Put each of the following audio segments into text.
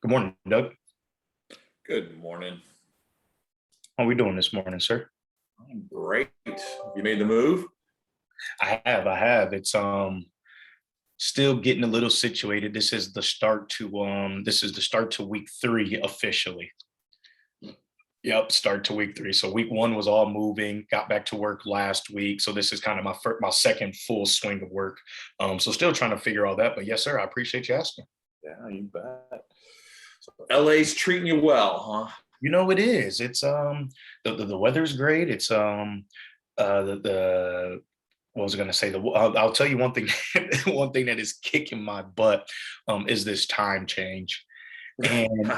Good morning, Doug. Good morning. How are we doing this morning, sir? I'm great. You made the move? I have. It's still getting a little situated. This is the start to week 3 officially. Yep, start to week 3. So week 1 was all moving, got back to work last week. So this is kind of my second full swing of work. So still trying to figure all that. But yes, sir, I appreciate you asking. Yeah, you bet. So LA's treating you well, huh? You know it is. It's the weather's great. It's the what was I going to say? I'll tell you one thing. One thing that is kicking my butt is this time change. And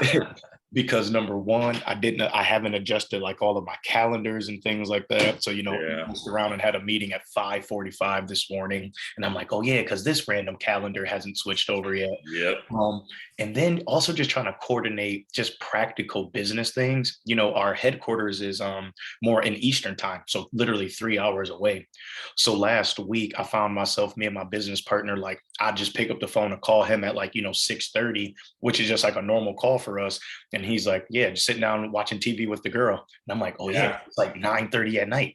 because number one, I haven't adjusted like all of my calendars and things like that. So, Yeah. I messed around and had a meeting at 5:45 this morning. And I'm like, oh yeah, because this random calendar hasn't switched over yet. Yep. And then also just trying to coordinate just practical business things. Our headquarters is more in Eastern time, so literally 3 hours away. So last week I found myself, me and my business partner, like I just pick up the phone and call him at like 6:30, which is just like a normal call for us. And he's like, yeah, just sitting down watching TV with the girl. And I'm like, oh yeah, Yeah. it's like 9:30 at night.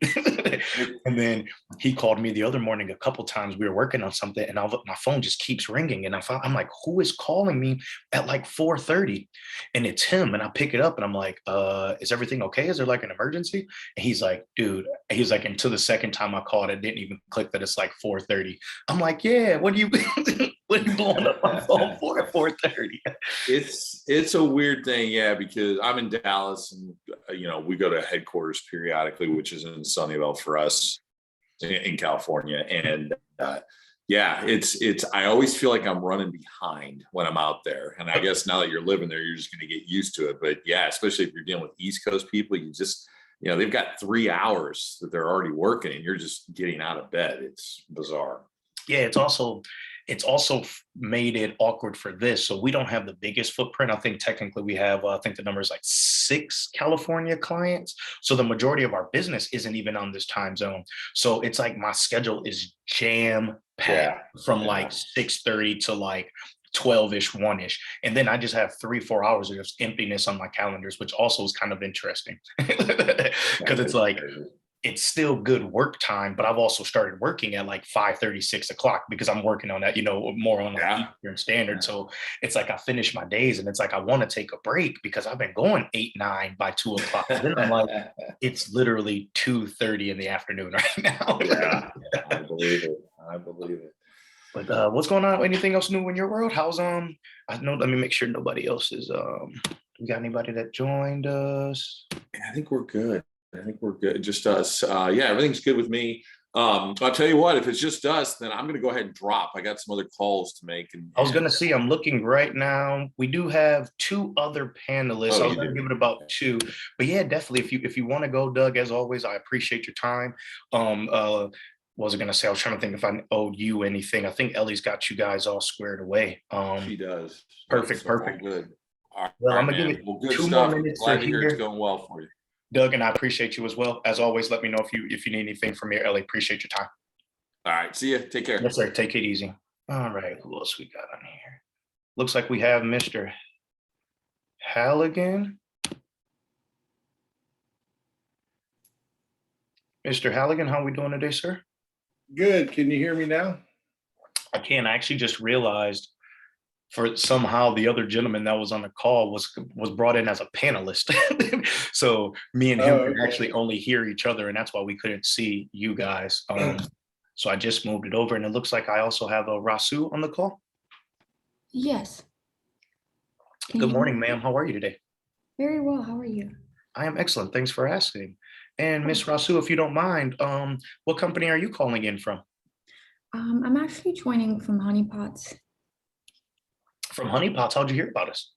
And then he called me the other morning a couple times. We were working on something, and my phone just keeps ringing. And I'm like, who is calling me at like 4:30? And it's him. And I pick it up, and I'm like, is everything okay? Is there like an emergency? And he's like, dude, he's like, until the second time I called, it didn't even click that it's like 4:30. I'm like, yeah, what are you what are you blowing up my phone for at 4:30? It's a weird thing, yeah, because I'm in Dallas and we go to headquarters periodically, which is in Sunnyvale for us in California. And yeah, it's I always feel like I'm running behind when I'm out there. And I guess now that you're living there, you're just going to get used to it. But yeah, especially if you're dealing with East Coast people, you just they've got 3 hours that they're already working and you're just getting out of bed. It's bizarre. Yeah, it's also made it awkward for this. So we don't have the biggest footprint. I think technically we have, I think the number is like 6 California clients. So the majority of our business isn't even on this time zone. So it's like my schedule is jam packed from like 6:30 to like 12-ish, 1-ish. And then I just have 3-4 hours of just emptiness on my calendars, which also is kind of interesting. Because it's like it's still good work time, but I've also started working at like 5:30, 6 o'clock because I'm working on that, more on like Eastern Standard. So it's like I finish my days and it's like I want to take a break because I've been going 8, 9 by 2 o'clock. And then I'm like, it's literally 2:30 in the afternoon right now. Yeah, I believe it. I believe it. But what's going on? Anything else new in your world? How's I know, let me make sure nobody else is we got anybody that joined us? I think we're good. I think we're good. Just us. Yeah, everything's good with me. I'll tell you what, if it's just us, then I'm going to go ahead and drop. I got some other calls to make. I was going to see, I'm looking right now. We do have 2 other panelists. I was going to give it about 2. But yeah, definitely. If you want to go, Doug, as always, I appreciate your time. What was I going to say? I was trying to think if I owed you anything. I think Ellie's got you guys all squared away. She does. Perfect. Good. All Well, right, I'm going to give it good 2 stuff. more minutes. Glad to hear it's going well for you. Doug, and I appreciate you as well. As always, let me know if you need anything from me, Ellie. Appreciate your time. All right. See ya. Take care. Yes, sir. Take it easy. All right. Who else we got on here? Looks like we have Mr. Halligan. Mr. Halligan, how are we doing today, sir? Good. Can you hear me now? I can. I actually just realized for somehow the other gentleman that was on the call was brought in as a panelist. So me and him could actually only hear each other, and that's why we couldn't see you guys. So I just moved it over, and it looks like I also have a Rasu on the call. Yes. Good morning, ma'am. How are you today? Very well. How are you? I am excellent. Thanks for asking. And Miss Rasu, if you don't mind, what company are you calling in from? I'm actually joining from Honeypots. From Honeypots. How'd you hear about us?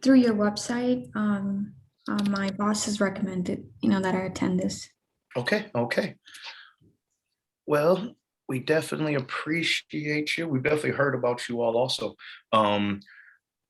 Through your website. My boss has recommended, that I attend this. Okay. Well, we definitely appreciate you. We've definitely heard about you all also.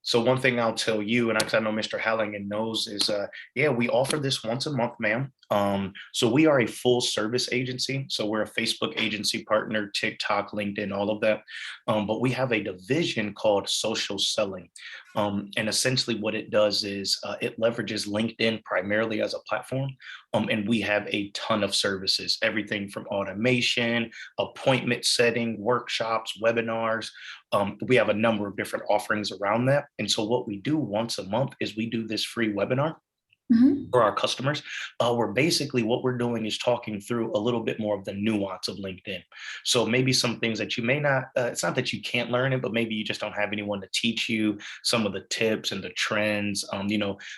So one thing I'll tell you, and I know Mr. Halligan knows, is we offer this once a month, ma'am. So we are a full service agency. So we're a Facebook agency partner, TikTok, LinkedIn, all of that. But we have a division called social selling. And essentially what it does is it leverages LinkedIn primarily as a platform. And we have a ton of services, everything from automation, appointment setting, workshops, webinars. We have a number of different offerings around that. And so what we do once a month is we do this free webinar Mhm. for our customers, where basically what we're doing is talking through a little bit more of the nuance of LinkedIn. So maybe some things that you may not, it's not that you can't learn it, but maybe you just don't have anyone to teach you some of the tips and the trends,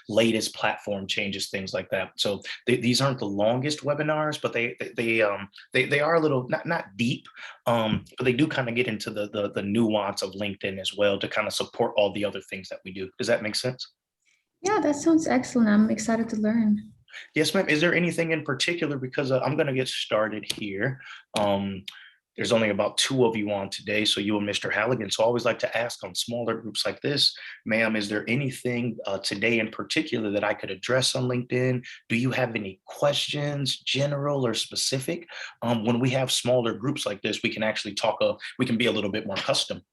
latest platform changes, things like that. So these aren't the longest webinars, but they are a little not deep, but they do kind of get into the nuance of LinkedIn as well to kind of support all the other things that we do. Does that make sense? Yeah, that sounds excellent. I'm excited to learn. Yes, ma'am. Is there anything in particular? Because I'm going to get started here. Um, there's only about two of you on today, so you and Mr. Halligan. So I always like to ask on smaller groups like this, ma'am, is there anything today in particular that I could address on LinkedIn? Do you have any questions, general or specific? When we have smaller groups like this, we can actually talk, we can be a little bit more custom.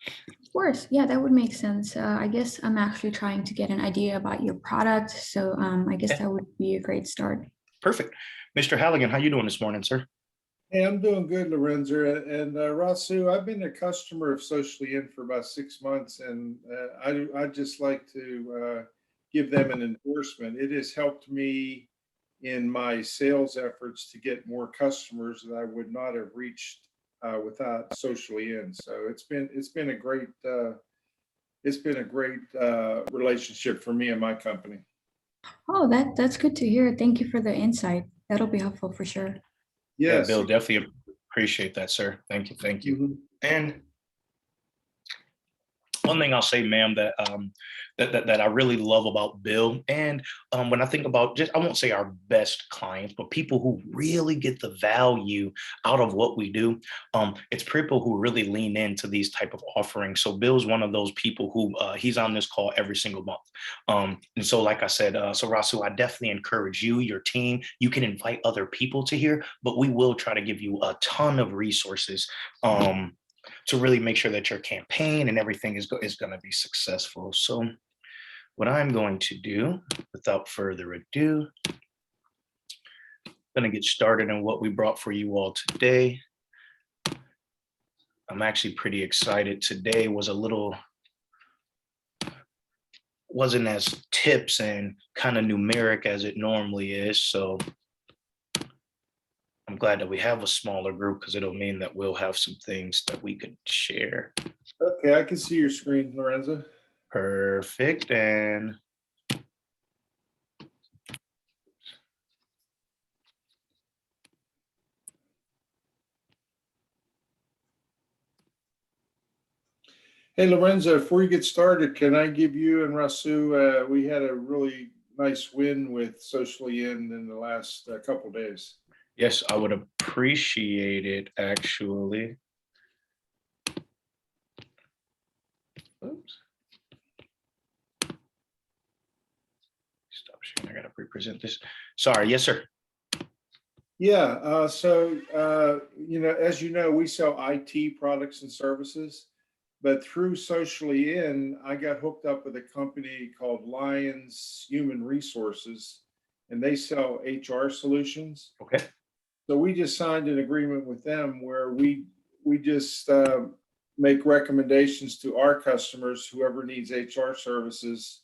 Of course, yeah, that would make sense. I guess I'm actually trying to get an idea about your product, so I guess Okay, that would be a great start. perfect. Mr. Halligan, how you doing this morning, sir? Hey, I'm doing good, Lorenzo. And Rasu, I've been a customer of Socially In for about 6 months, and I'd just like to give them an endorsement. It has helped me in my sales efforts to get more customers that I would not have reached without Socially In. So it's been a great relationship for me and my company. Oh, that's good to hear. Thank you for the insight. That'll be helpful for sure. Yeah, Yes. Bill, definitely appreciate that, sir. Thank you. Thank you. Mhm. And one thing I'll say, ma'am, that I really love about Bill, and when I think about just, I won't say our best clients, but people who really get the value out of what we do, it's people who really lean into these type of offerings. So Bill's one of those people who he's on this call every single month, and so like I said, so Rasu, I definitely encourage you, your team. You can invite other people to here, but we will try to give you a ton of resources. To really make sure that your campaign and everything is going to be successful. So what I'm going to do, without further ado, going to get started on what we brought for you all today. I'm actually pretty excited. Today wasn't as tips and kind of numeric as it normally is. So I'm glad that we have a smaller group because it'll mean that we'll have some things that we could share. Okay, I can see your screen, Lorenzo. Perfect. And Hey, Lorenzo, before you get started, can I give you and Rasu, we had a really nice win with Socially In the last couple days. yes, I would appreciate it actually. Oops. Stop sharing. I gotta represent this. Sorry. Yes, sir. Yeah, as you know, we sell IT products and services, but through Socially In, I got hooked up with a company called Lions Human Resources, and they sell HR solutions. Okay. So we just signed an agreement with them where we just make recommendations to our customers, whoever needs HR services.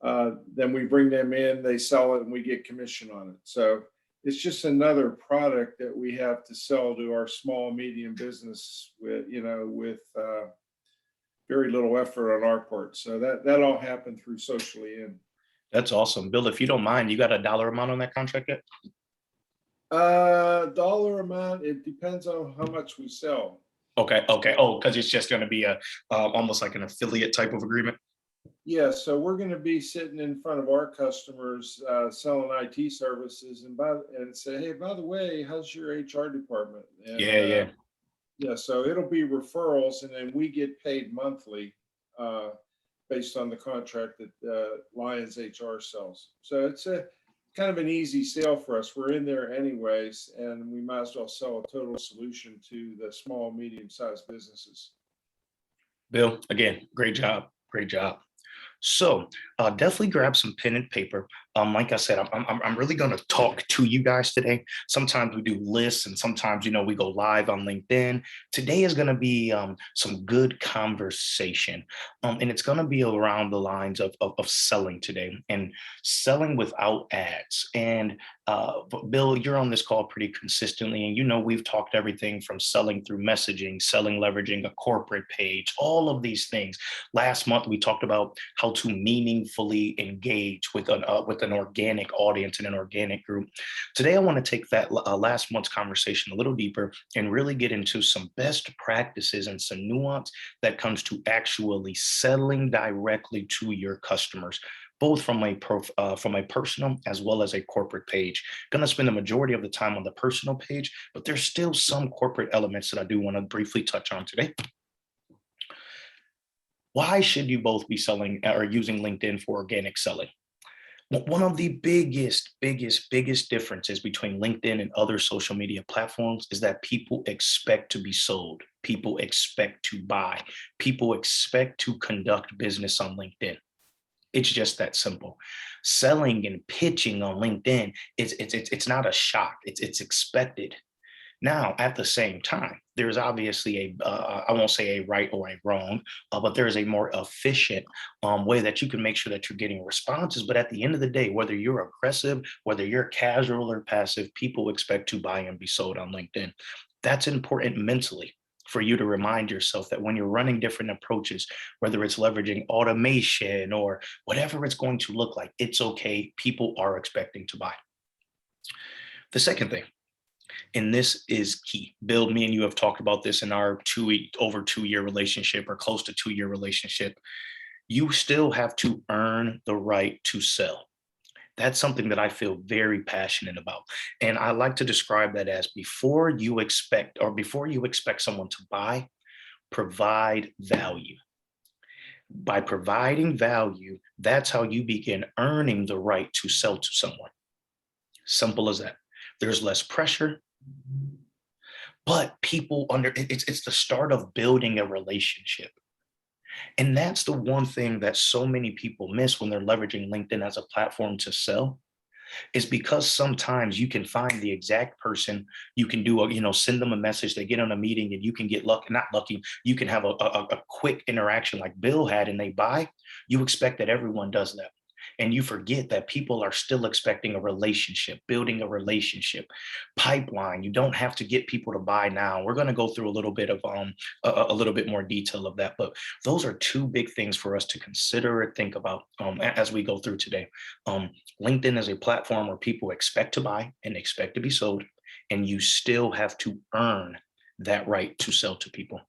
Then we bring them in, they sell it, and we get commission on it. So it's just another product that we have to sell to our small medium business with very little effort on our part. So that all happened through Socially In. That's awesome. Bill, if you don't mind, you got a dollar amount on that contract yet? Dollar amount, it depends on how much we sell. Okay. Okay. Oh, because it's just going to be a almost like an affiliate type of agreement. Yeah, so we're going to be sitting in front of our customers selling IT services and say, hey, by the way, how's your HR department? And Yeah. Yeah. yeah, so it'll be referrals, and then we get paid monthly based on the contract that Lions HR sells. So it's a kind of an easy sale for us. We're in there anyways, and we might as well sell a total solution to the small, medium-sized businesses. Bill, again, great job. Great job. So definitely grab some pen and paper. Like I said, I'm really going to talk to you guys today. Sometimes we do lists and sometimes, we go live on LinkedIn. Today is going to be some good conversation. And it's going to be around the lines of selling today and selling without ads. And Bill, you're on this call pretty consistently. And, we've talked everything from selling through messaging, selling, leveraging a corporate page, all of these things. Last month, we talked about how to meaningfully engage with an organic audience and an organic group. Today, I want to take that last month's conversation a little deeper and really get into some best practices and some nuance that comes to actually selling directly to your customers, both from a personal as well as a corporate page. Going to spend the majority of the time on the personal page, but there's still some corporate elements that I do want to briefly touch on today. Why should you both be selling or using LinkedIn for organic selling? One of the biggest differences between LinkedIn and other social media platforms is that people expect to be sold. People expect to buy. People expect to conduct business on LinkedIn. It's just that simple. Selling and pitching on LinkedIn, it's not a shock. It's expected. Now, at the same time, there's obviously I won't say a right or a wrong, but there is a more efficient way that you can make sure that you're getting responses. But at the end of the day, whether you're aggressive, whether you're casual or passive, people expect to buy and be sold on LinkedIn. That's important mentally for you to remind yourself that when you're running different approaches, whether it's leveraging automation or whatever it's going to look like, it's okay. People are expecting to buy. The second thing, and this is key. Bill, me and you have talked about this in our over 2-year relationship or close to 2-year relationship. You still have to earn the right to sell. That's something that I feel very passionate about. And I like to describe that as before you expect someone to buy, provide value. By providing value, that's how you begin earning the right to sell to someone. Simple as that. There's less pressure, but it's the start of building a relationship. And that's the one thing that so many people miss when they're leveraging LinkedIn as a platform to sell, is because sometimes you can find the exact person, you can send them a message, they get on a meeting and you can get not lucky, you can have a quick interaction like Bill had and they buy. You expect that everyone does that. And you forget that people are still expecting a relationship, building a relationship, pipeline. You don't have to get people to buy now. We're going to go through a little bit of a little bit more detail of that. But those are two big things for us to consider and think about as we go through today. LinkedIn is a platform where people expect to buy and expect to be sold, and you still have to earn that right to sell to people.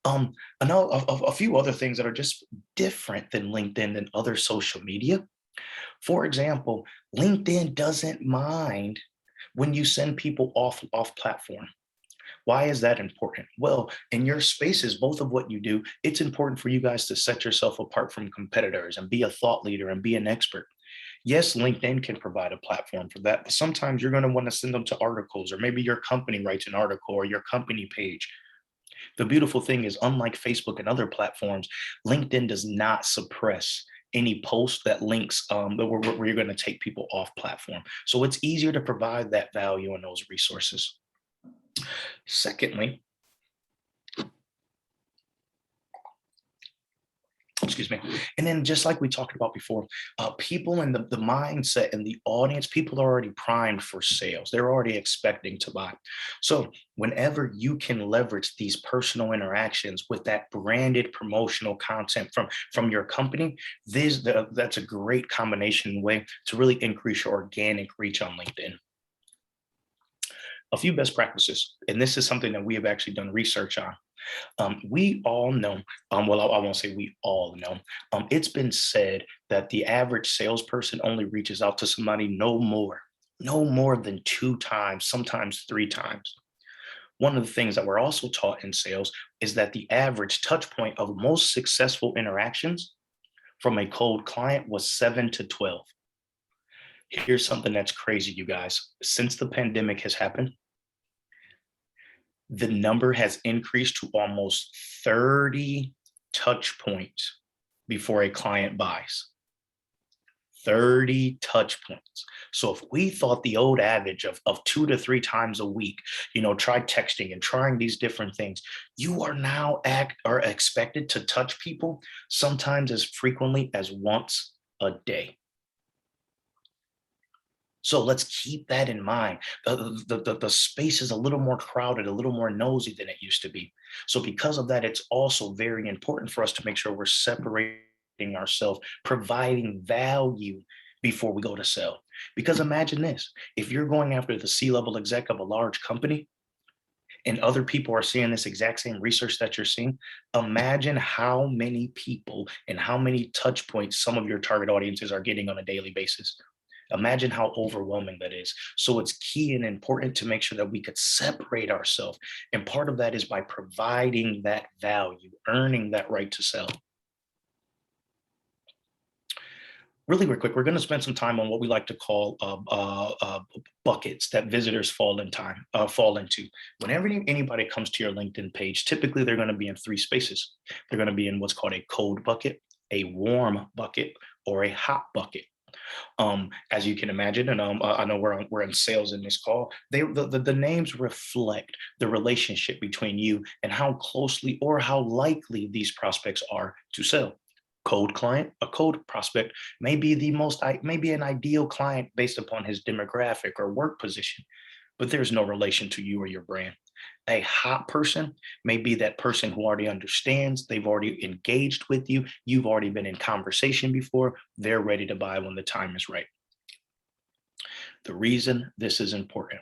A few other things that are just different than LinkedIn than other social media. For example, LinkedIn doesn't mind when you send people off platform. Why is that important? Well, in your spaces, both of what you do, it's important for you guys to set yourself apart from competitors and be a thought leader and be an expert. Yes, LinkedIn can provide a platform for that, but sometimes you're going to want to send them to articles, or maybe your company writes an article or your company page. The beautiful thing is, unlike Facebook and other platforms, LinkedIn does not suppress any post that links where you're going to take people off platform. So it's easier to provide that value and those resources. Secondly, excuse me. And then just like we talked about before, people and the mindset and the audience, people are already primed for sales. They're already expecting to buy. So whenever you can leverage these personal interactions with that branded promotional content from your company, that's a great combination way to really increase your organic reach on LinkedIn. A few best practices, and this is something that we have actually done research on. We all know, well, I won't say we all know, it's been said that the average salesperson only reaches out to somebody no more than 2 times, sometimes 3 times. One of the things that we're also taught in sales is that the average touch point of most successful interactions from a cold client was 7 to 12. Here's something that's crazy, you guys. Since the pandemic has happened, the number has increased to almost 30 touch points before a client buys. 30 touch points. So if we thought the old average of 2 to 3 times a week, try texting and trying these different things, you are now are expected to touch people sometimes as frequently as once a day. So let's keep that in mind. The space is a little more crowded, a little more nosy than it used to be. So because of that, it's also very important for us to make sure we're separating ourselves, providing value before we go to sell. Because imagine this, if you're going after the C-level exec of a large company and other people are seeing this exact same research that you're seeing, imagine how many people and how many touch points some of your target audiences are getting on a daily basis. Imagine how overwhelming that is. So it's key and important to make sure that we could separate ourselves. And part of that is by providing that value, earning that right to sell. Really quick, we're going to spend some time on what we like to call buckets that visitors fall into. Whenever anybody comes to your LinkedIn page, typically they're going to be in 3 spaces. They're going to be in what's called a cold bucket, a warm bucket, or a hot bucket. As you can imagine, and I know we're in sales in this call, the names reflect the relationship between you and how closely or how likely these prospects are to sell. Cold client, a cold prospect may be maybe an ideal client based upon his demographic or work position, but there's no relation to you or your brand. A hot person may be that person who already understands, they've already engaged with you, you've already been in conversation before, they're ready to buy when the time is right. The reason this is important,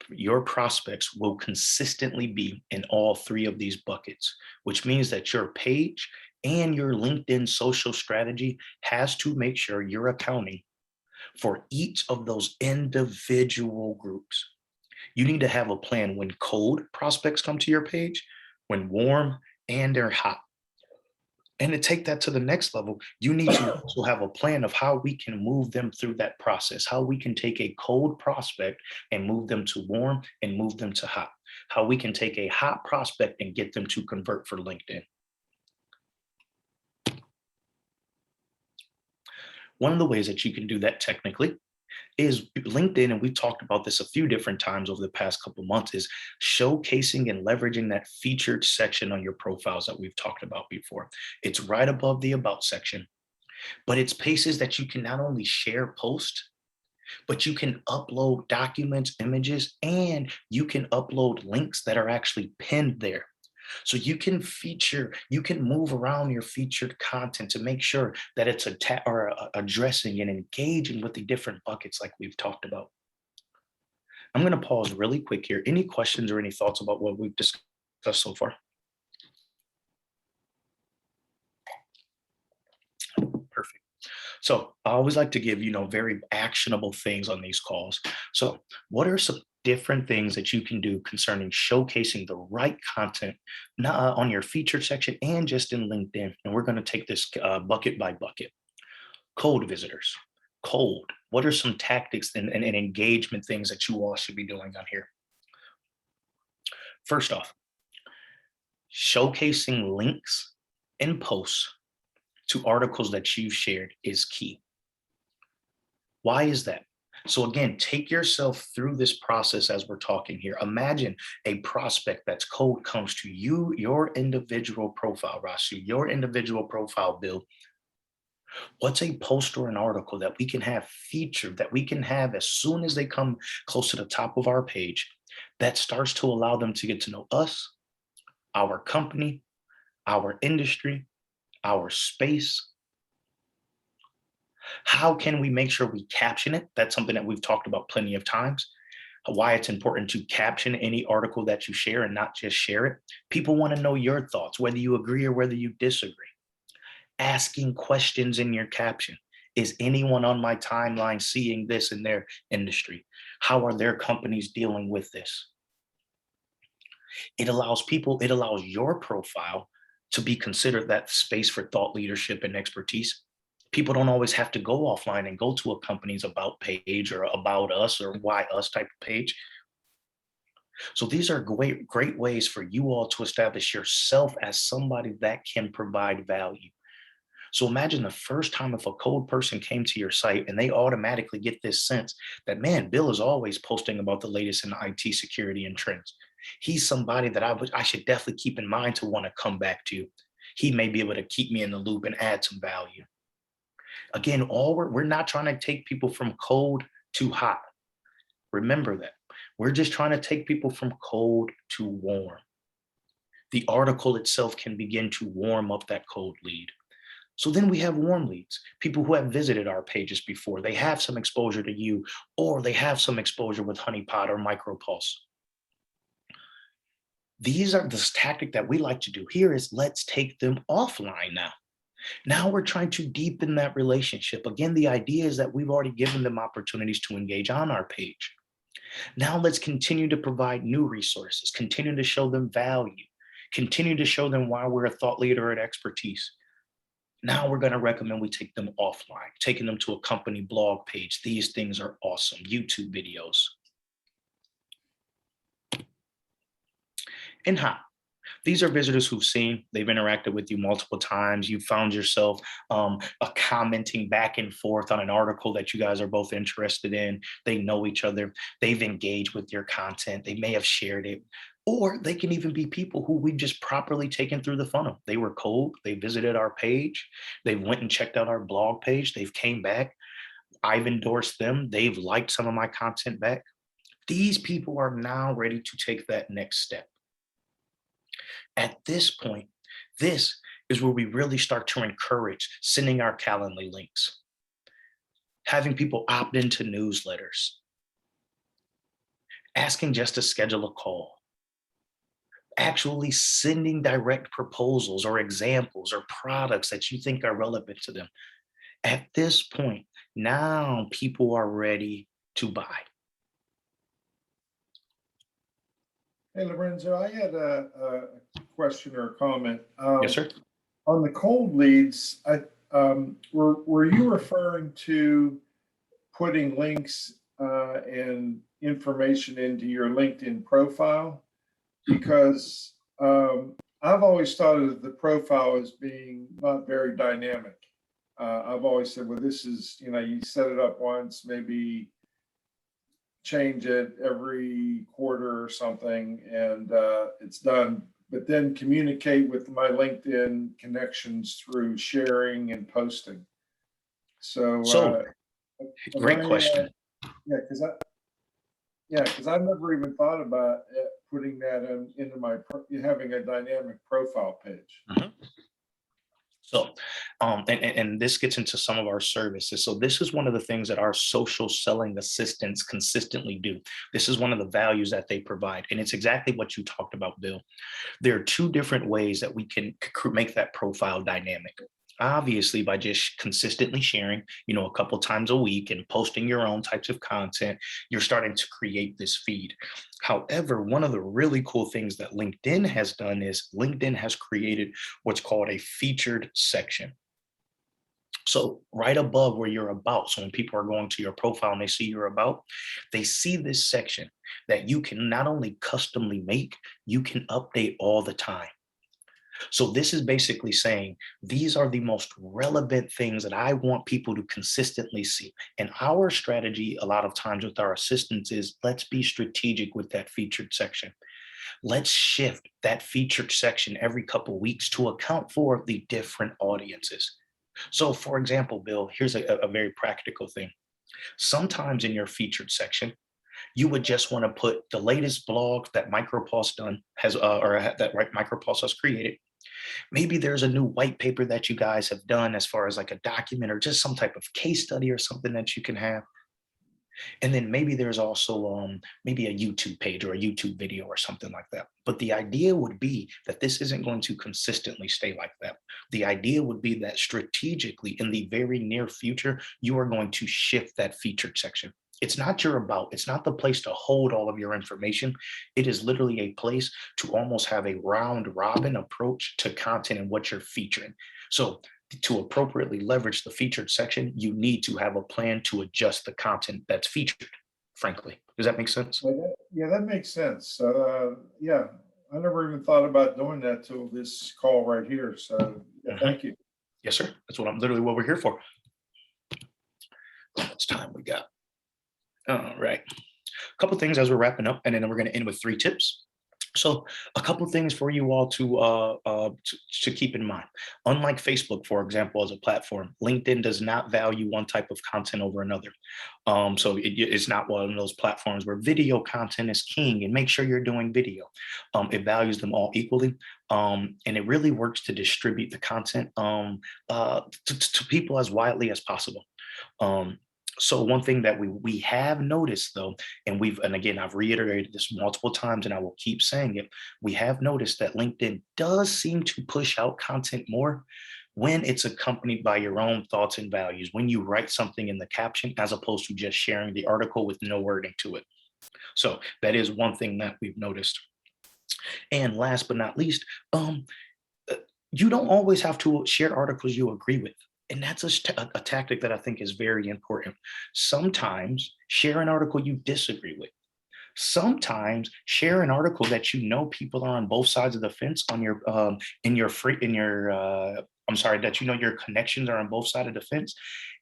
your prospects will consistently be in all 3 of these buckets, which means that your page and your LinkedIn social strategy has to make sure you're accounting for each of those individual groups. You need to have a plan when cold prospects come to your page, when warm, and they're hot. And to take that to the next level, you need to also have a plan of how we can move them through that process, how we can take a cold prospect and move them to warm and move them to hot, how we can take a hot prospect and get them to convert for LinkedIn. One of the ways that you can do that technically is LinkedIn, and we talked about this a few different times over the past couple of months, is showcasing and leveraging that featured section on your profiles that we've talked about before. It's right above the about section, but it's places that you can not only share posts, but you can upload documents, images, and you can upload links that are actually pinned there. So you can move around your featured content to make sure that it's addressing and engaging with the different buckets like we've talked about. I'm going to pause really quick here. Any questions or any thoughts about what we've discussed so far? Perfect. So I always like to give, very actionable things on these calls. So what are some different things that you can do concerning showcasing the right content on your featured section and just in LinkedIn? And we're going to take this bucket by bucket. Cold visitors. Cold. What are some tactics and engagement things that you all should be doing on here? First off, showcasing links and posts to articles that you've shared is key. Why is that? So again, take yourself through this process as we're talking here. Imagine a prospect that's cold comes to you, your individual profile, Rasu, your individual profile, Bill. What's a post or an article that we can have featured, that we can have as soon as they come close to the top of our page, that starts to allow them to get to know us, our company, our industry, our space? How can we make sure we caption it? That's something that we've talked about plenty of times. Why it's important to caption any article that you share and not just share it. People want to know your thoughts, whether you agree or whether you disagree. Asking questions in your caption. Is anyone on my timeline seeing this in their industry? How are their companies dealing with this? It allows your profile to be considered that space for thought leadership and expertise. People don't always have to go offline and go to a company's about page or about us or why us type of page. So these are great ways for you all to establish yourself as somebody that can provide value. So imagine the first time if a cold person came to your site and they automatically get this sense that, man, Bill is always posting about the latest in IT security and trends. He's somebody that I should definitely keep in mind to want to come back to. He may be able to keep me in the loop and add some value. Again, we're not trying to take people from cold to hot. Remember that. We're just trying to take people from cold to warm. The article itself can begin to warm up that cold lead. So then we have warm leads, people who have visited our pages before. They have some exposure to you, or they have some exposure with Honeypot or MicroPulse. These are this tactic that we like to do here is let's take them offline now. Now we're trying to deepen that relationship. Again, the idea is that we've already given them opportunities to engage on our page. Now let's continue to provide new resources, continue to show them value, continue to show them why we're a thought leader and expertise. Now we're going to recommend we take them offline, taking them to a company blog page. These things are awesome. YouTube videos. And how? These are visitors who've seen, they've interacted with you multiple times. You found yourself commenting back and forth on an article that you guys are both interested in. They know each other. They've engaged with your content. They may have shared it. Or they can even be people who we've just properly taken through the funnel. They were cold. They visited our page. They went and checked out our blog page. They've came back. I've endorsed them. They've liked some of my content back. These people are now ready to take that next step. At this point, this is where we really start to encourage sending our Calendly links, having people opt into newsletters, asking just to schedule a call, actually sending direct proposals or examples or products that you think are relevant to them. At this point, now people are ready to buy. Hey, Lorenzo, I had a question or a comment. Yes, sir. On the cold leads, were you referring to putting links and information into your LinkedIn profile? Because I've always thought of the profile as being not very dynamic. I've always said, well, this is, you set it up once, maybe change it every quarter or something, and it's done. But then communicate with my LinkedIn connections through sharing and posting. So great question. Because I've never even thought about putting that into my having a dynamic profile page. Mm-hmm. So, and this gets into some of our services. So this is one of the things that our social selling assistants consistently do. This is one of the values that they provide. And it's exactly what you talked about, Bill. There are two different ways that we can make that profile dynamic. Obviously, by just consistently sharing, a couple times a week and posting your own types of content, you're starting to create this feed. However, one of the really cool things that LinkedIn has done is LinkedIn has created what's called a featured section. So right above where you're about, so when people are going to your profile and they see you're about, they see this section that you can not only customly make, you can update all the time. So this is basically saying, these are the most relevant things that I want people to consistently see. And our strategy a lot of times with our assistants is let's be strategic with that featured section. Let's shift that featured section every couple of weeks to account for the different audiences. So for example, Bill, here's a very practical thing. Sometimes in your featured section, you would just want to put the latest blog that MicroPulse MicroPulse has created. Maybe there's a new white paper that you guys have done as far as like a document or just some type of case study or something that you can have. And then maybe there's also maybe a YouTube page or a YouTube video or something like that. But the idea would be that this isn't going to consistently stay like that. The idea would be that strategically in the very near future, you are going to shift that featured section. It's not your about, it's not the place to hold all of your information. It is literally a place to almost have a round robin approach to content and what you're featuring. So To appropriately leverage the featured section, you need to have a plan to adjust the content that's featured, frankly. Does that make sense? Yeah, that makes sense. Yeah, I never even thought about doing that till this call right here. So yeah, Mhm. thank you. Yes, sir. That's what I'm literally what we're here for. How much time we got? All right. A couple things as we're wrapping up, and then we're going to end with 3 tips. So, a couple things for you all to keep in mind. Unlike Facebook, for example, as a platform, LinkedIn does not value one type of content over another. It's not one of those platforms where video content is king and make sure you're doing video. It values them all equally, and it really works to distribute the content to people as widely as possible. Um, so one thing that we have noticed though, and again I've reiterated this multiple times and I will keep saying it, we have noticed that LinkedIn does seem to push out content more when it's accompanied by your own thoughts and values, when you write something in the caption as opposed to just sharing the article with no wording to it. So that is one thing that we've noticed. And last but not least, uh, you don't always have to share articles you agree with. And that's a tactic that I think is very important. Sometimes share an article you disagree with. Sometimes share an article that you know people are on both sides of the fence on your in your free in your I'm sorry, that you know your connections are on both sides of the fence,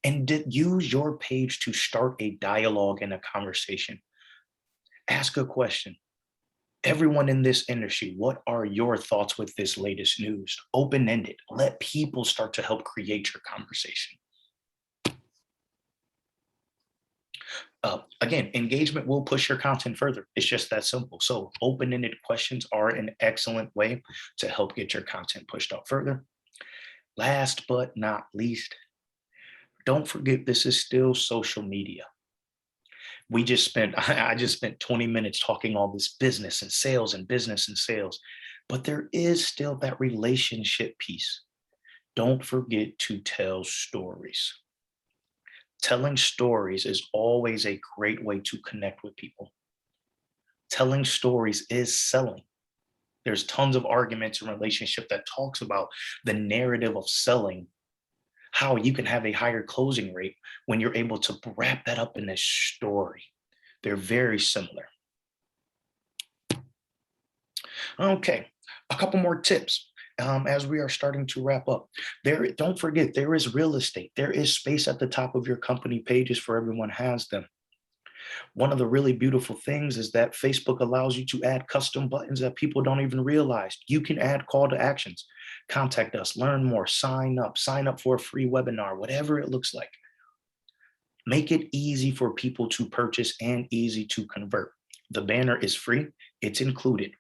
and use your page to start a dialogue and a conversation. Ask a question. Everyone in this industry, what are your thoughts with this latest news? Open ended. Let people start to help create your conversation. Again, engagement will push your content further. It's just that simple. So, open ended questions are an excellent way to help get your content pushed out further. Last but not least, don't forget this is still social media. I just spent 20 minutes talking all this business and sales and business and sales, but there is still that relationship piece. Don't forget to tell stories. Telling stories is always a great way to connect with people. Telling stories is selling. There's tons of arguments in relationship that talks about the narrative of selling, how you can have a higher closing rate when you're able to wrap that up in a story. They're very similar. Okay, a couple more tips as we are starting to wrap up. Don't forget, there is real estate. There is space at the top of your company pages for everyone has them. One of the really beautiful things is that Facebook allows you to add custom buttons that people don't even realize. You can add call to actions, contact us, learn more, sign up for a free webinar, whatever it looks like. Make it easy for people to purchase and easy to convert. The banner is free, it's included.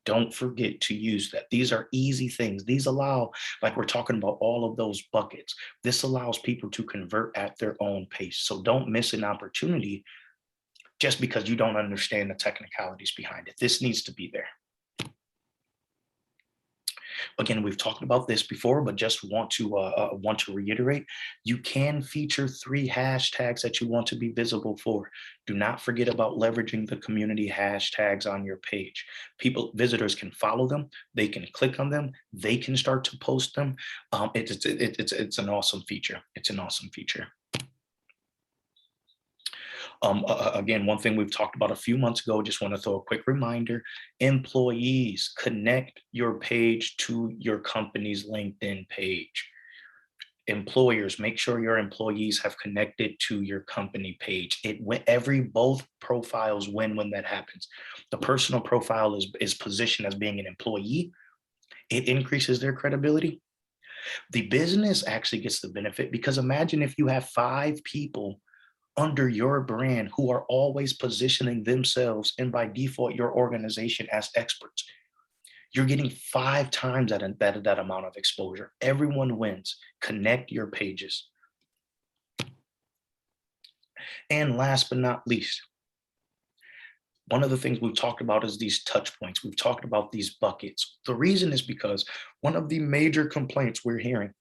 Don't forget to use that. These are easy things. These allow, like we're talking about all of those buckets, this allows people to convert at their own pace. So don't miss an opportunity just because you don't understand the technicalities behind it. This needs to be there. Again, we've talked about this before, but just want to reiterate: you can feature 3 hashtags that you want to be visible for. Do not forget about leveraging the community hashtags on your page. Visitors can follow them, they can click on them, they can start to post them. It's an awesome feature. It's an awesome feature. Again, one thing we've talked about a few months ago, just want to throw a quick reminder: employees, connect your page to your company's LinkedIn page. Employers, make sure your employees have connected to your company page. Both profiles win when that happens. The personal profile is positioned as being an employee. It increases their credibility. The business actually gets the benefit, because imagine if you have 5 people under your brand who are always positioning themselves and by default your organization as experts. You're getting 5 times that amount of exposure. Everyone wins. Connect your pages. And last but not least, one of the things we've talked about is these touch points. We've talked about these buckets. The reason is because one of the major complaints we're hearing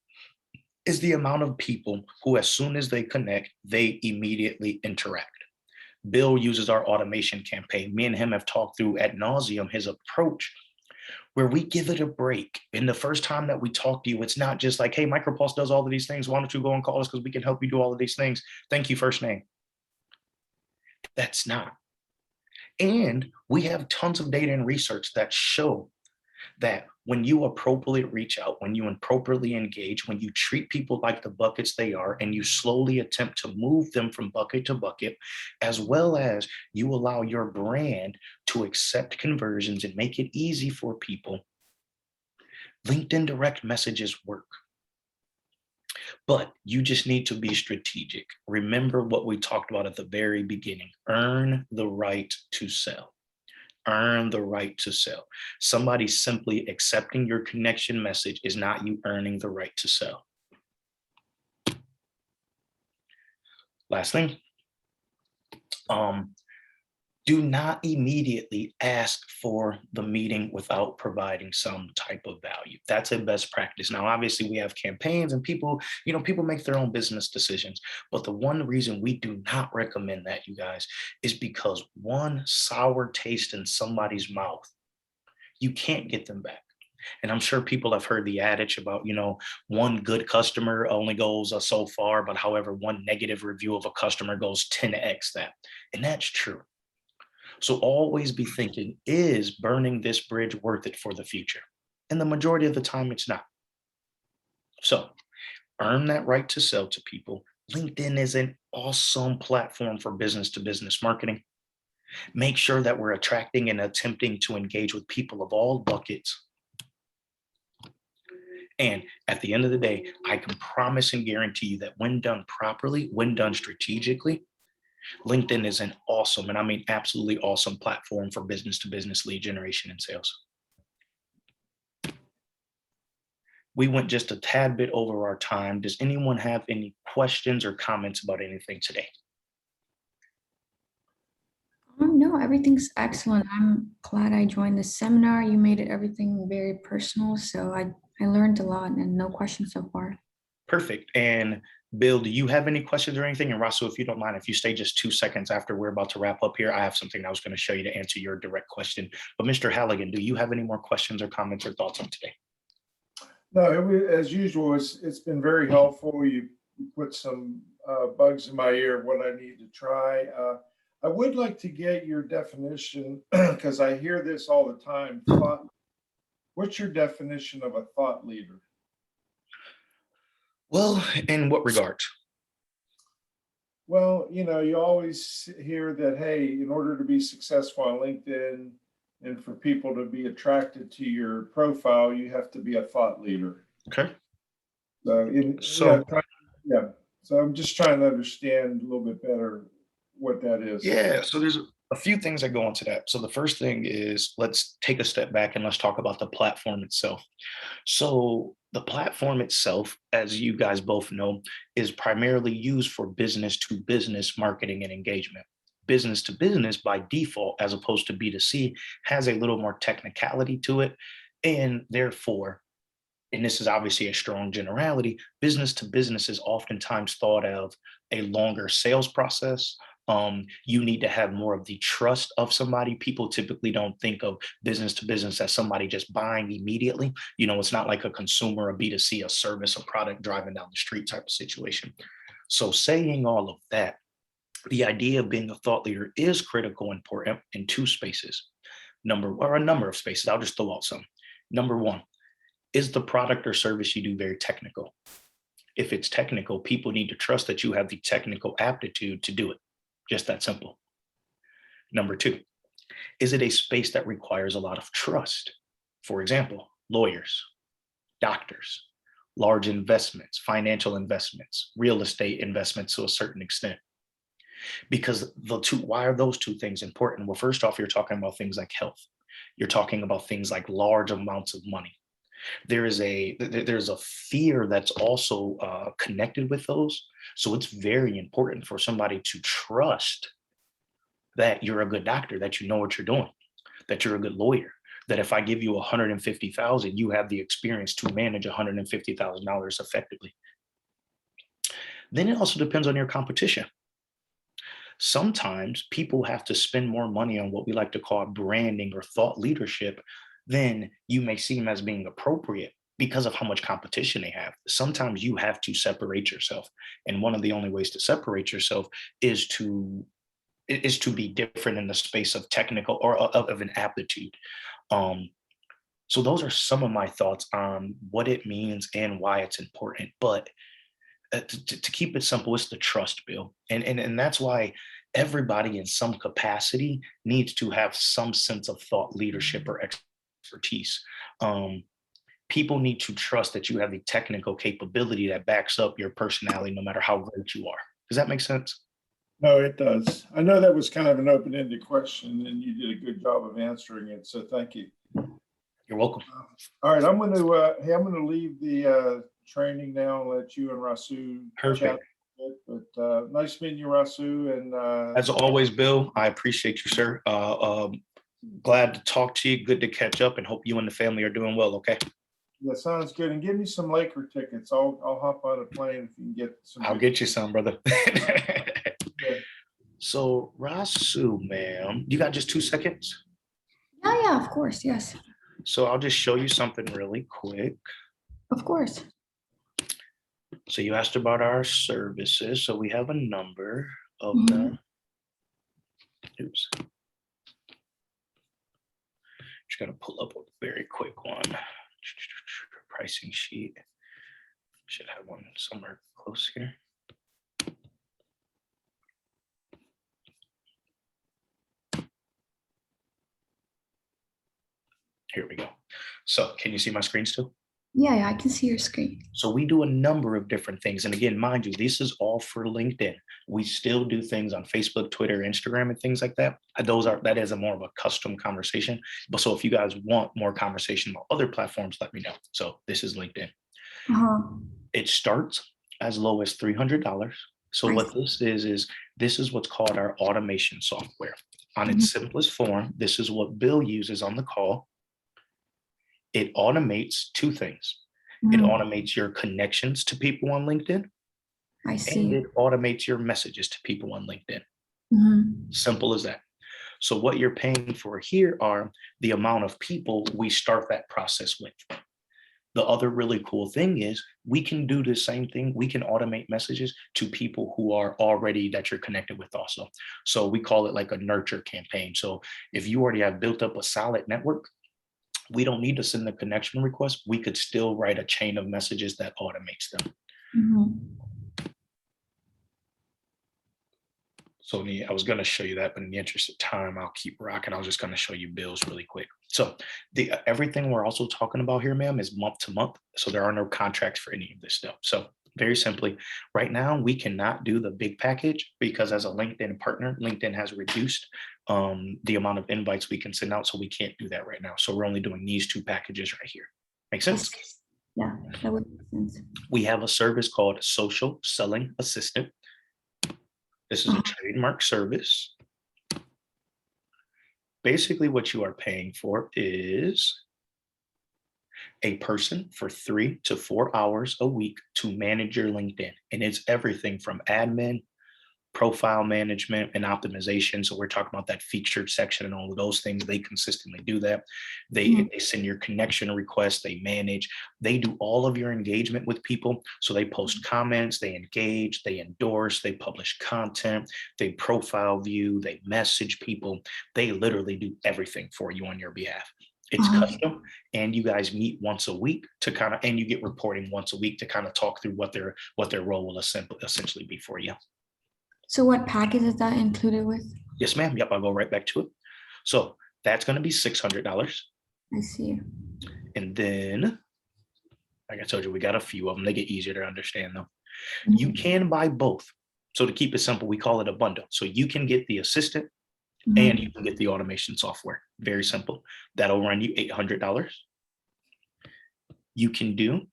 is the amount of people who, as soon as they connect, they immediately interact. Bill uses our automation campaign. Me and him have talked through ad nauseum his approach, where we give it a break. And the first time that we talk to you, it's not just like, hey, Micropulse does all of these things. Why don't you go and call us because we can help you do all of these things? Thank you, first name. That's not. And we have tons of data and research that show that when you appropriately reach out, when you appropriately engage, when you treat people like the buckets they are, and you slowly attempt to move them from bucket to bucket, as well as you allow your brand to accept conversions and make it easy for people, LinkedIn direct messages work. But you just need to be strategic. Remember what we talked about at the very beginning. Earn the right to sell. Earn the right to sell. Somebody simply accepting your connection message is not you earning the right to sell. Last thing, do not immediately ask for the meeting without providing some type of value. That's a best practice. Now, obviously, we have campaigns and people, people make their own business decisions. But the one reason we do not recommend that, you guys, is because one sour taste in somebody's mouth, you can't get them back. And I'm sure people have heard the adage about, one good customer only goes so far, but however, one negative review of a customer goes 10x that. And that's true. So always be thinking, is burning this bridge worth it for the future? And the majority of the time, it's not. So earn that right to sell to people. LinkedIn is an awesome platform for business to business marketing. Make sure that we're attracting and attempting to engage with people of all buckets. And at the end of the day, I can promise and guarantee you that when done properly, when done strategically, LinkedIn is an awesome, and I mean absolutely awesome platform for business to business lead generation and sales. We went just a tad bit over our time. Does anyone have any questions or comments about anything today? No, everything's excellent. I'm glad I joined the seminar. You made it everything very personal. So I learned a lot and no questions so far. Perfect. And Bill, do you have any questions or anything? And Russell, if you don't mind, if you stay just 2 seconds after we're about to wrap up here, I have something I was going to show you to answer your direct question. But Mr. Halligan, do you have any more questions or comments or thoughts on today? No, as usual, it's been very helpful. You put some bugs in my ear of what I need to try. I would like to get your definition because I hear this all the time. What's your definition of a thought leader? Well, in what regard? Well, you always hear that, hey, in order to be successful on LinkedIn and for people to be attracted to your profile, you have to be a thought leader. Okay. So, yeah. So I'm just trying to understand a little bit better what that is. Yeah. So there's a few things that go into that. So the first thing is, let's take a step back and let's talk about the platform itself. So the platform itself, as you guys both know, is primarily used for business to business marketing and engagement. Business to business by default, as opposed to B2C, has a little more technicality to it. And therefore, and this is obviously a strong generality, business to business is oftentimes thought of a longer sales process. You need to have more of the trust of somebody. People typically don't think of business to business as somebody just buying immediately. It's not like a consumer, a B2C, a service, a product driving down the street type of situation. So saying all of that, the idea of being a thought leader is critical and important in two spaces. A number of spaces. I'll just throw out some. Number one, is the product or service you do very technical? If it's technical, people need to trust that you have the technical aptitude to do it. Just that simple. Number two, is it a space that requires a lot of trust? For example, lawyers, doctors, large investments, financial investments, real estate investments to a certain extent. Because why are those two things important? Well, first off, you're talking about things like health. You're talking about things like large amounts of money. There's a fear that's also connected with those. So it's very important for somebody to trust that you're a good doctor, that you know what you're doing, that you're a good lawyer, that if I give you $150,000, you have the experience to manage $150,000 effectively. Then it also depends on your competition. Sometimes people have to spend more money on what we like to call branding or thought leadership then you may see them as being appropriate because of how much competition they have. Sometimes you have to separate yourself. And one of the only ways to separate yourself is to be different in the space of technical or of an aptitude. Um, so those are some of my thoughts on what it means and why it's important. But to keep it simple, it's the trust, Bill, and that's why everybody in some capacity needs to have some sense of thought leadership or expertise. Um, People need to trust that you have the technical capability that backs up your personality, no matter how great you are. Does that make sense? No, it does. I know that was kind of an open-ended question, and you did a good job of answering it, so thank you. You're welcome. All right, I'm going to, hey, I'm going to leave the training now and let you and Rasu chat Perfect. a bit. But nice meeting you, Rasu, and As always, Bill, I appreciate you, sir. Glad to talk to you. Good to catch up, and hope you and the family are doing well. Okay. that sounds good. And give me some Laker tickets. I'll hop on a plane if you can get some. I'll get you some, brother. Yeah. So, Rasu, ma'am, you got just 2 seconds? Yeah, yeah, of course. Yes, So I'll just show you something really quick. of course. So you asked about our services. So we have a number of Mhm. them. Oops. Just gotta pull up a very quick one. Pricing sheet. Should have one somewhere close here. Here we go. So can you see my screen still? Yeah, yeah, I can see your screen. So we do a number of different things. And again, mind you, this is all for LinkedIn. We still do things on Facebook, Twitter, Instagram, and things like that. That is a more of a custom conversation. But so if you guys want more conversation about other platforms, let me know. So this is LinkedIn. Uh-huh. It starts as low as $300. So I what see. this is what's called our automation software. On its simplest form, this is what Bill uses on the call. It automates two things. It Mhm. automates your connections to people on LinkedIn, I and see. it automates your messages to people on LinkedIn. Mhm. Simple as that. So what you're paying for here are the amount of people we start that process with. The other really cool thing is we can do the same thing. We can automate messages to people who are already that you're connected with also. So we call it like a nurture campaign. So if you already have built up a solid network, we don't need to send the connection request. We could still write a chain of messages that automates them. Mhm. So I was going to show you that, but in the interest of time, I'll keep rocking. I was just going to show you bills really quick. So everything we're also talking about here, ma'am, is month to month. So there are no contracts for any of this stuff. So very simply, right now we cannot do the big package because as a LinkedIn partner, LinkedIn has reduced the amount of invites we can send out. So we can't do that right now. So we're only doing these two packages right here. Make I sense? see. Yeah, that would make sense. We have a service called Social Selling Assistant. This is a trademark service. Basically, what you are paying for is a person for 3 to 4 hours a week to manage your LinkedIn. And it's everything from admin, profile management, and optimization. So we're talking about that featured section and all of those things. They consistently do that. They send your connection requests, they manage, they do all of your engagement with people. So they post comments, they engage, they endorse, they publish content, they profile view, they message people. They literally do everything for you on your behalf. It's custom, and you guys meet once a week to kind of, and you get reporting once a week to kind of talk through what their role will essentially be for you. So what package is that included with? Yes, ma'am. Yep, I'll go right back to it. So that's going to be $600. I see. And then, like I told you, we got a few of them. They get easier to understand though. Mhm. You can buy both. So to keep it simple, we call it a bundle. So you can get the assistant Mhm. and you can get the automation software. Very simple. That'll run you $800. You can do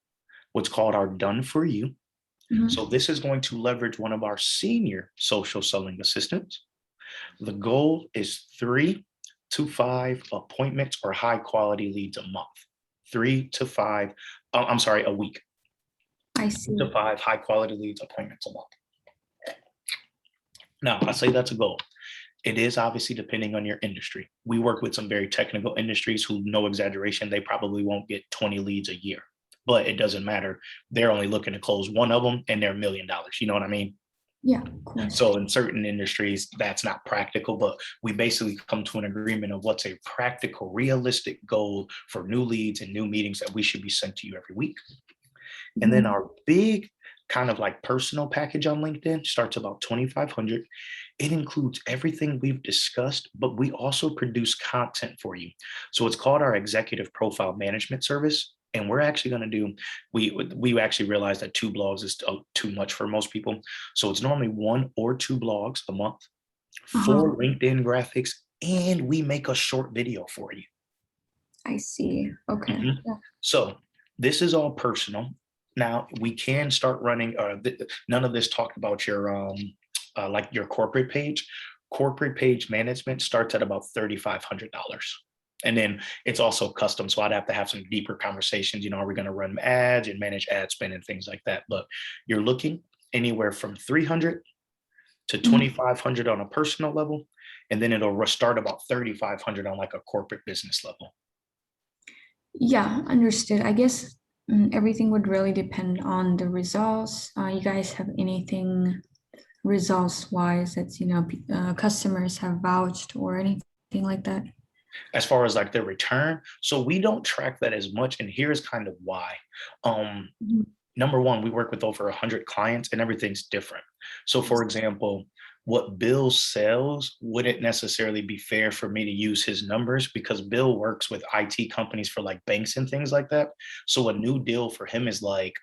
what's called our done for you. Mhm. So this is going to leverage one of our senior social selling assistants. The goal is 3 to 5 appointments or high quality leads a month. 3 to 5, I'm sorry, a week. I 3 see. to 5 high quality leads appointments a month. Now, I say that's a goal. It is obviously depending on your industry. We work with some very technical industries who, no exaggeration, they probably won't get 20 leads a year, but it doesn't matter. They're only looking to close one of them and they're $1 million. You know what I mean? Yeah, of course. So in certain industries, that's not practical, but we basically come to an agreement of what's a practical, realistic goal for new leads and new meetings that we should be sent to you every week. And then Mhm. our big kind of like personal package on LinkedIn starts about 2,500. It includes everything we've discussed, but we also produce content for you. So it's called our executive profile management service. And we're actually going to do, we actually realized that 2 blogs is too much for most people. So it's normally 1 or 2 blogs a month, Uh-huh. 4 LinkedIn graphics, and we make a short video for you. I see. Okay. Mhm. Yeah. So this is all personal. Now we can start running. None of this talked about your like your corporate page. Corporate page management starts at about $3,500, and then it's also custom. So I'd have to have some deeper conversations. You know, are we going to run ads and manage ad spend and things like that? But you're looking anywhere from 300 to Mhm. 2,500 on a personal level, and then it'll start about 3,500 on like a corporate business level. Yeah, understood. I guess everything would really depend on the results. You guys have anything results wise that's, customers have vouched or anything like that? As far as like their return. So we don't track that as much. And here's kind of why. Um, Mhm. Number one, we work with over 100 clients and everything's different. So Yes. for example, what Bill sells wouldn't necessarily be fair for me to use his numbers because Bill works with IT companies for like banks and things like that. So a new deal for him is like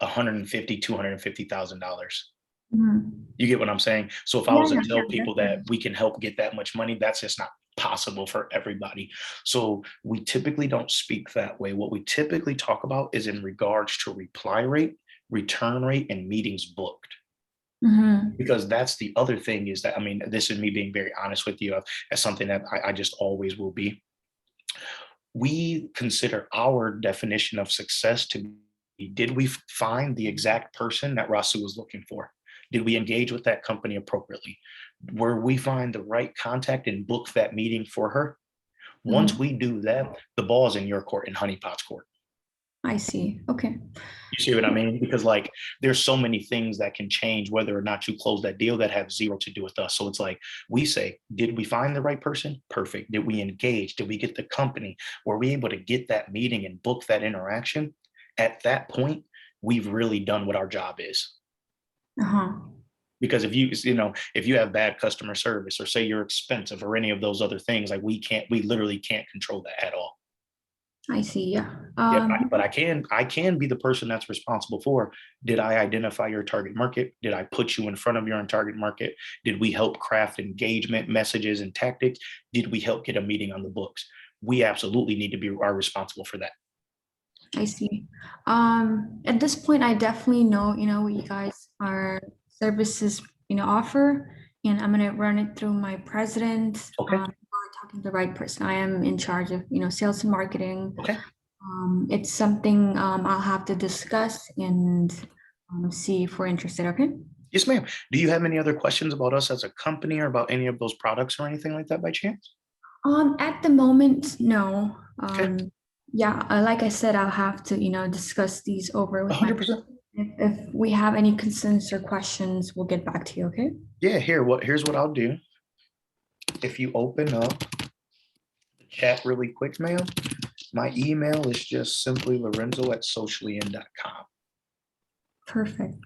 150, $250,000. Mhm. You get what I'm saying? So if I Yeah, was to yeah, tell yeah, people that definitely. we can help get that much money, that's just not possible for everybody. So we typically don't speak that way. What we typically talk about is in regards to reply rate, return rate, and meetings booked. Mhm. Because that's the other thing is that, I mean, this is me being very honest with you as something that I just always will be. We consider our definition of success to be, did we find the exact person that Rasu was looking for? Did we engage with that company appropriately? Were we find the right contact and book that meeting for her? Once Mhm. we do that, the ball is in your court, in Honeypot's court. I see. Okay. You see what I mean? Because like there's so many things that can change whether or not you close that deal that have zero to do with us. So it's like we say, did we find the right person? Perfect. Did we engage? Did we get the company? Were we able to get that meeting and book that interaction? At that point, we've really done what our job is. Uh-huh. Because if you have bad customer service or say you're expensive or any of those other things, like we literally can't control that at all. I see. Yeah. Yep, but I can be the person that's responsible for, did I identify your target market? Did I put you in front of your target market? Did we help craft engagement messages and tactics? Did we help get a meeting on the books? We absolutely need to be are responsible for that. I see. At this point, I definitely know, what you guys are services, offer, and I'm gonna run it through my president. Okay. We're talking to the right person. I am in charge of, sales and marketing. Okay. It's something I'll have to discuss and see if we're interested. Okay. Yes, ma'am. Do you have any other questions about us as a company or about any of those products or anything like that by chance? At the moment, no. Okay. Yeah, like I said, I'll have to, discuss these over with my. 100%. If we have any concerns or questions, we'll get back to you, okay? Yeah, here's what I'll do. If you open up the chat really quick, ma'am, my email is just simply lorenzo@sociallyin.com. Perfect.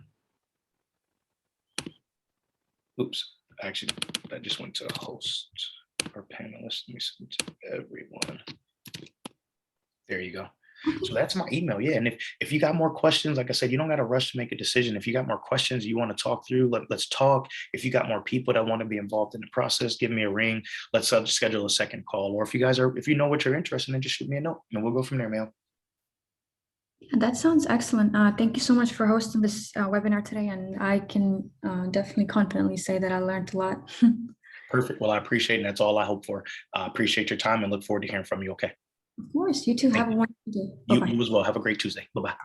Oops, actually, that just went to host or panelists. Let me send to everyone. There you go. So that's my email. Yeah. And if you got more questions, like I said, you don't got to rush to make a decision. If you got more questions you want to talk through, let's talk. If you got more people that want to be involved in the process, give me a ring. Let's schedule a second call. Or if you know what you're interested in, just shoot me a note and we'll go from there, man. That sounds excellent. Thank you so much for hosting this webinar today, and I can definitely confidently say that I learned a lot. Perfect. Well, I appreciate it. And that's all I hope for. Appreciate your time and look forward to hearing from you. Okay. Of course, you too. Thank Have a you. wonderful day. You, Bye-bye. you as well. Have a great Tuesday. Bye-bye.